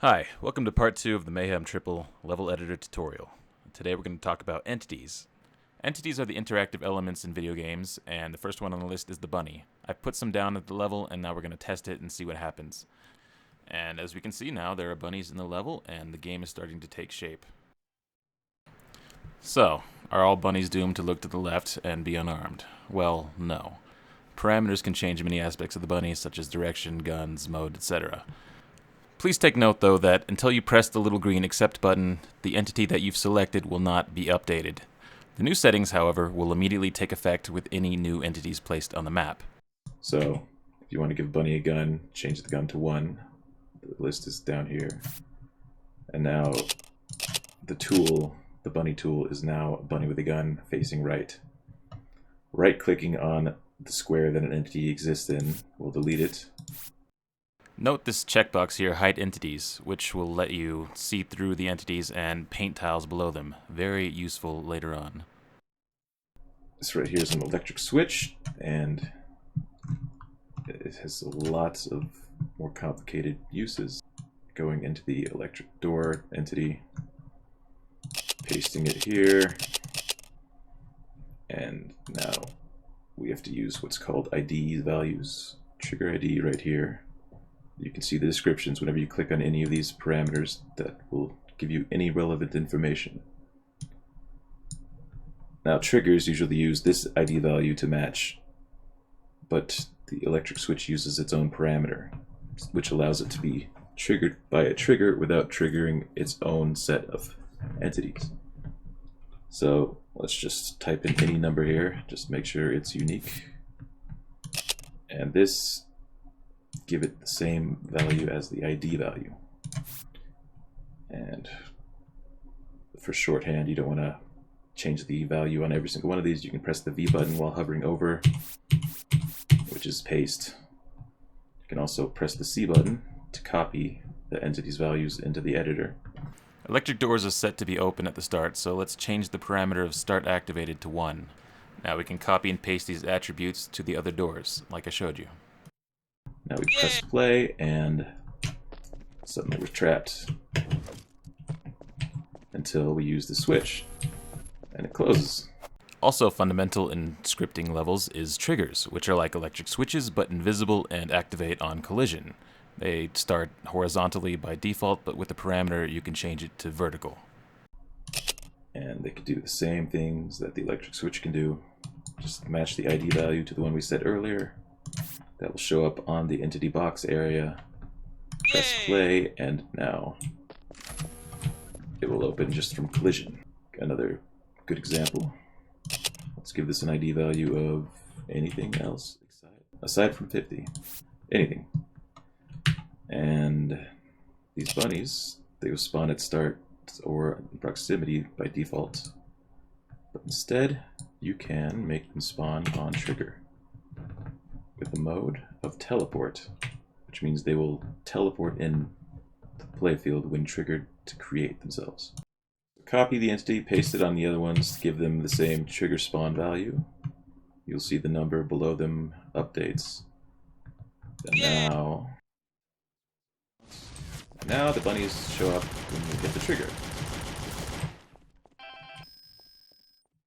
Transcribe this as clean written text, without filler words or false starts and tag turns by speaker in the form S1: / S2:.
S1: Hi, welcome to part 2 of the Mayhem Triple level editor tutorial. Today we're going to talk about entities. Entities are the interactive elements in video games, and the first one on the list is the bunny. I've put some down at the level, and now we're going to test it and see what happens. And as we can see now, there are bunnies in the level, and the game is starting to take shape. So, are all bunnies doomed to look to the left and be unarmed? Well, no. Parameters can change many aspects of the bunny, such as direction, guns, mode, etc. Please take note, though, that until you press the little green Accept button, the entity that you've selected will not be updated. The new settings, however, will immediately take effect with any new entities placed on the map.
S2: So, if you want to give Bunny a gun, change the gun to 1. The list is down here. And now, the tool, the Bunny tool, is now a bunny with a gun facing right. Right-clicking on the square that an entity exists in will delete it.
S1: Note this checkbox here, Hide Entities, which will let you see through the entities and paint tiles below them. Very useful later on.
S2: This right here is an electric switch, and it has lots of more complicated uses. Going into the electric door entity, pasting it here, and now we have to use what's called ID values. Trigger ID right here. You can see the descriptions whenever you click on any of these parameters that will give you any relevant information. Now, triggers usually use this ID value to match, but the electric switch uses its own parameter, which allows it to be triggered by a trigger without triggering its own set of entities. So let's just type in any number here, just make sure it's unique. And this, give it the same value as the ID value. And for shorthand, you don't want to change the value on every single one of these. You can press the V button while hovering over, which is paste. You can also press the C button to copy the entity's values into the editor.
S1: Electric doors are set to be open at the start, so let's change the parameter of Start Activated to 1. Now we can copy and paste these attributes to the other doors, like I showed you.
S2: Now we press play, and suddenly we're trapped until we use the switch, and it closes.
S1: Also fundamental in scripting levels is triggers, which are like electric switches but invisible and activate on collision. They start horizontally by default, but with the parameter you can change it to vertical.
S2: And they can do the same things that the electric switch can do. Just match the ID value to the one we set earlier. That will show up on the entity box area. Press play, and now it will open just from collision. Another good example. Let's give this an ID value of anything else aside from 50. Anything. And these bunnies, they will spawn at start or in proximity by default. But instead, you can make them spawn on trigger with the mode of teleport, which means they will teleport in the playfield when triggered to create themselves. Copy the entity, paste it on the other ones to give them the same trigger spawn value. You'll see the number below them updates. And now the bunnies show up when you hit the trigger.